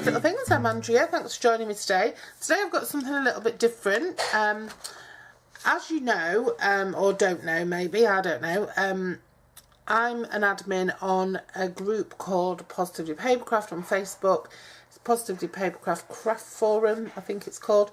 Papercraft Little Things. I'm Andrea. Thanks for joining me today. Today I've got something a little bit different. As you know, or don't know maybe, I don't know, I'm an admin on a group called Positively Papercraft on Facebook. It's Positively Papercraft Craft Forum, I think it's called.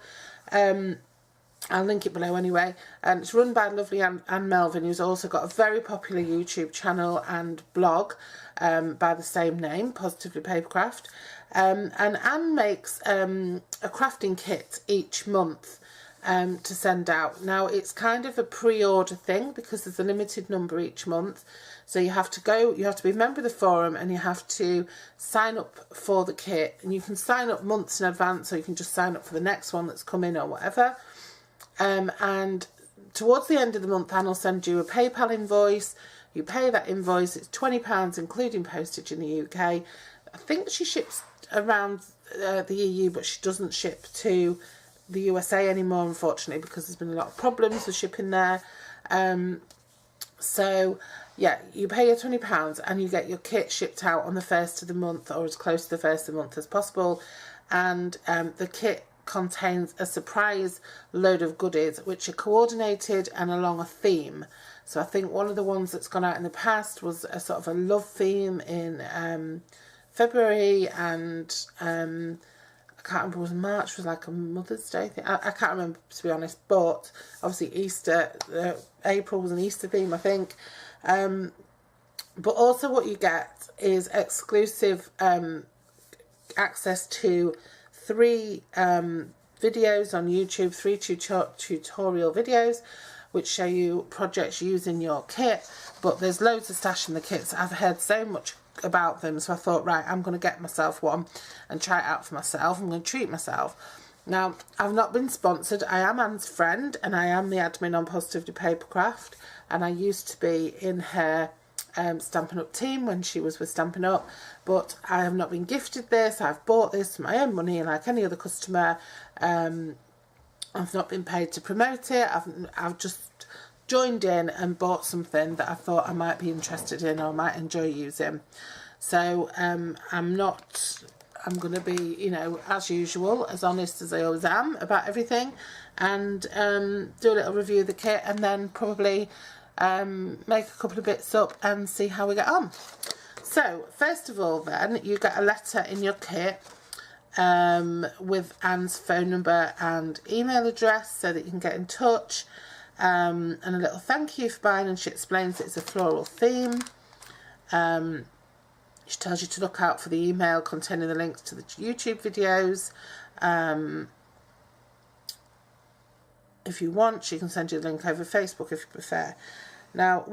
I'll link it below anyway. It's run by lovely Anne Melvin, who's also got a very popular YouTube channel and blog by the same name, Positively Papercraft. And Anne makes a crafting kit each month to send out. Now, it's kind of a pre-order thing because there's a limited number each month. So you have to be a member of the forum and you have to sign up for the kit. And you can sign up months in advance, or you can just sign up for the next one that's coming or whatever. And towards the end of the month, Anne will send you a PayPal invoice. You pay that invoice. It's £20, including postage in the UK. I think she ships around the EU, but she doesn't ship to the USA anymore, unfortunately, because there's been a lot of problems with shipping there. So, yeah, you pay your £20 and you get your kit shipped out on the 1st of the month, or as close to the 1st of the month as possible. And the kit contains a surprise load of goodies which are coordinated and along a theme. So I think one of the ones that's gone out in the past was a sort of a love theme in February, and I can't remember, was March was like a Mother's Day thing. I can't remember, to be honest, but obviously Easter, April was an Easter theme, I think. But also what you get is exclusive access to 3 videos on YouTube, 3 tutorial videos which show you projects using your kit. But there's loads of stash in the kits. I've heard so much about them, so I thought, right, I'm going to get myself one and try it out for myself. I'm going to treat myself. Now, I've not been sponsored. I am Anne's friend and I am the admin on Positively Papercraft, and I used to be in her Stampin' Up team when she was with Stampin' Up, but I have not been gifted this. I've bought this for my own money, and like any other customer, I've not been paid to promote it. I've just joined in and bought something that I thought I might be interested in or might enjoy using. So I'm going to be, you know, as usual, as honest as I always am about everything, and do a little review of the kit, and then probably make a couple of bits up and see how we get on. So first of all, then, you get a letter in your kit with Anne's phone number and email address so that you can get in touch, and a little thank you for buying, and she explains it's a floral theme. She tells you to look out for the email containing the links to the YouTube videos. If you want, she can send you the link over Facebook if you prefer. Now,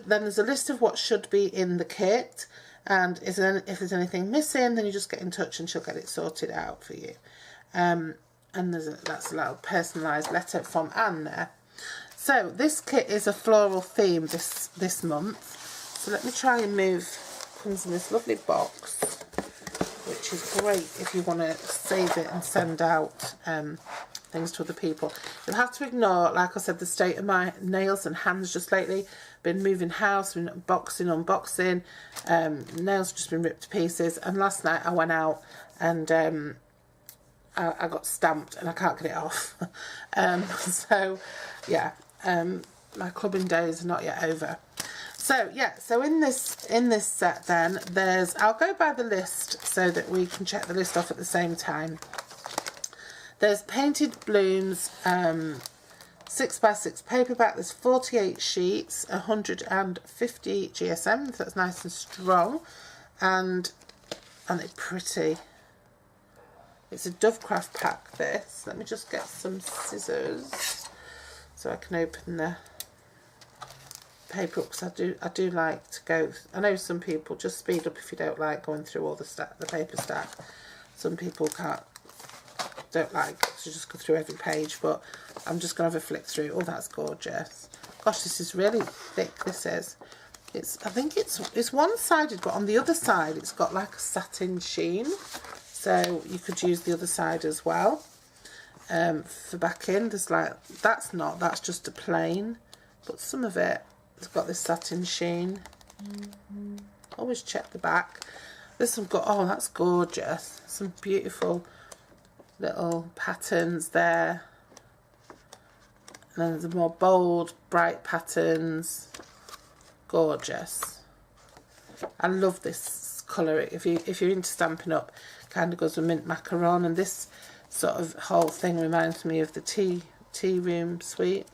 then there's a list of what should be in the kit, and if there's anything missing, then you just get in touch and she'll get it sorted out for you. And that's a little personalised letter from Anne there. So this kit is a floral theme this month. So let me try and move. It comes in this lovely box, which is great if you want to save it and send out things to other people. You'll have to ignore, like I said, the state of my nails and hands just lately. Been moving house, been unboxing, nails have just been ripped to pieces, and last night I went out and I got stamped and I can't get it off. So yeah, my clubbing days are not yet over. So yeah, so in this set then, I'll go by the list so that we can check the list off at the same time. There's painted blooms, 6x6 paperback. There's 48 sheets, 150 GSM. So that's nice and strong, and they're pretty. It's a Dovecraft pack. This. Let me just get some scissors so I can open the paper up, because I do like to go. I know some people just speed up if you don't like going through all the paper stack. Some people don't like to just go through every page, but I'm just gonna have a flick through. Oh, that's gorgeous. Gosh, this is really thick. This is. I think it's one-sided, but on the other side it's got like a satin sheen, so you could use the other side as well. For backing, there's like that's just a plain, but some of it has got this satin sheen. Always check the back. There's some, oh, that's gorgeous. Some beautiful little patterns there. And then there's more bold, bright patterns. Gorgeous. I love this colour. If you're into Stampin' Up, kind of goes with mint macaron, and this sort of whole thing reminds me of the tea room suite.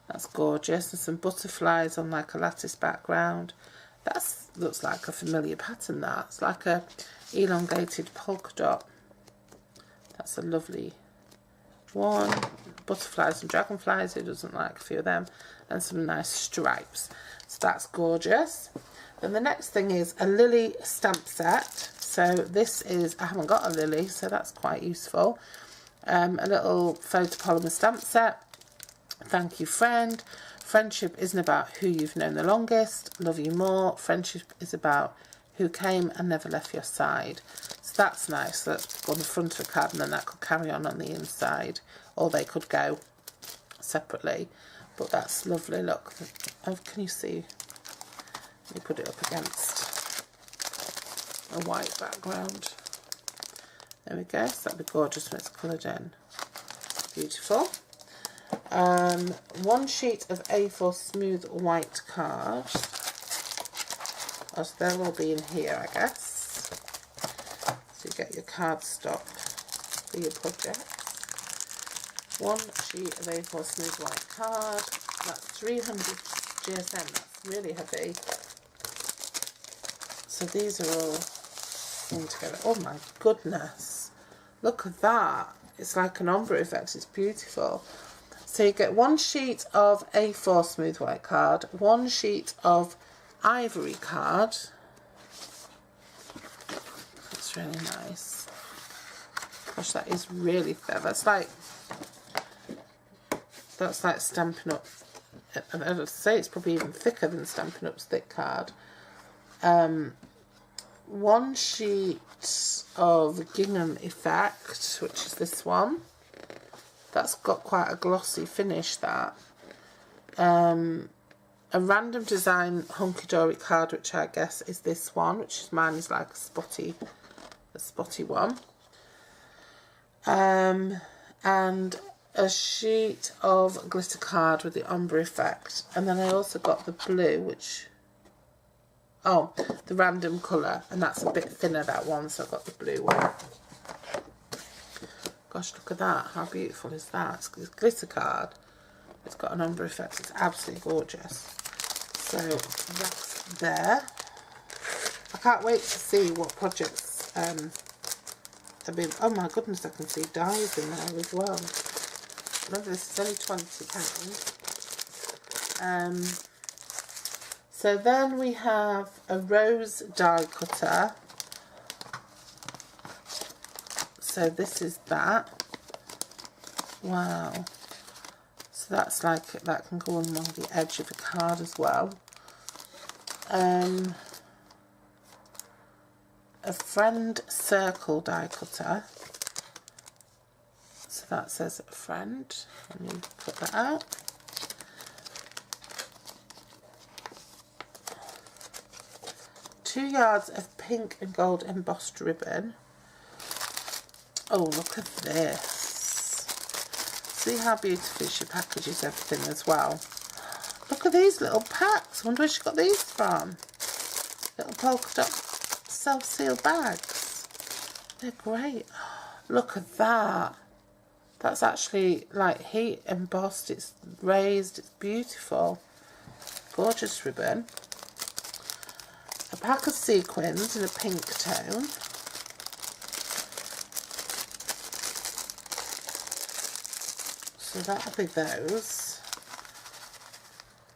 That's gorgeous. And some butterflies on like a lattice background. That looks like a familiar pattern. That's like a elongated polka dot. That's a lovely one. Butterflies and dragonflies, who doesn't like a few of them? And some nice stripes. So that's gorgeous. Then the next thing is a lily stamp set. So this is, I haven't got a lily, so that's quite useful. A little photopolymer stamp set. Thank you, friend. Friendship isn't about who you've known the longest. Love you more. Friendship is about who came and never left your side. So that's nice. So that's on the front of a card, and then that could carry on the inside, or they could go separately. But that's lovely. Look, oh, can you see? Let me put it up against a white background. There we go. So that'd be gorgeous when it's coloured in. Beautiful. One sheet of A4 smooth white card. Oh, so they'll all be in here, I guess. So you get your card stock for your project. One sheet of A4 smooth white card. That's 300 GSM. That's really heavy. So these are all in together. Oh my goodness. Look at that. It's like an ombre effect. It's beautiful. So you get one sheet of A4 smooth white card, one sheet of ivory card. That's really nice. Gosh, that is really fair. That's like Stampin' Up. And I would say it's probably even thicker than Stampin' Up's thick card. One sheet of gingham effect, which is this one. That's got quite a glossy finish, that. A random design hunky dory card, which I guess is this one, which is mine, is like a spotty one. And a sheet of glitter card with the ombre effect. And then I also got the blue, which, oh, the random colour, and that's a bit thinner, that one, so I've got the blue one. Gosh, look at that. How beautiful is that? It's a glitter card. It's got an ombre effect. It's absolutely gorgeous. So that's there. I can't wait to see what projects have been. Oh my goodness, I can see dies in there as well. Remember, this is only £20. So then we have a rose die cutter. So this is that. Wow. So that's like, that can go along the edge of a card as well. A friend circle die cutter. So that says friend. Let me cut that out. Two yards of pink and gold embossed ribbon. Oh, look at this. See how beautifully she packages everything as well. Look at these little packs. I wonder where she got these from. Little polka dot self-sealed bags. They're great. Look at that. That's actually like heat embossed. It's raised. It's beautiful. Gorgeous ribbon. A pack of sequins in a pink tone. So that'll be those.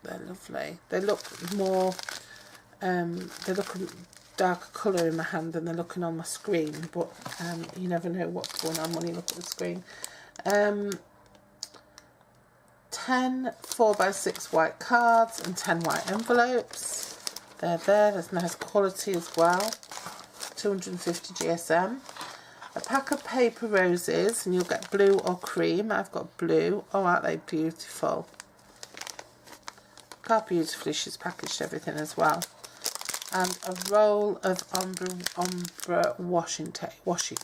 They're lovely. They look more, they look a darker colour in my hand than they're looking on my screen, but you never know what's going on when you look at the screen. 10 4x6 white cards and 10 white envelopes. They're there. There's nice quality as well. 250 GSM. A pack of paper roses, and you'll get blue or cream. I've got blue. Oh, aren't they beautiful? Look how beautifully she's packaged everything as well. and a roll of ombre washing tape. Washi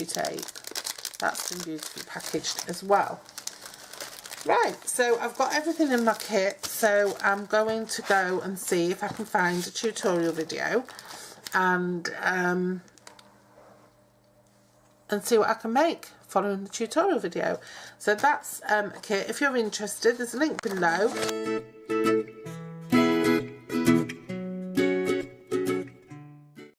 tape. That's been beautifully packaged as well. Right, so I've got everything in my kit, so I'm going to go and see if I can find a tutorial video and see what I can make following the tutorial video. So that's a kit. If you're interested, there's a link below.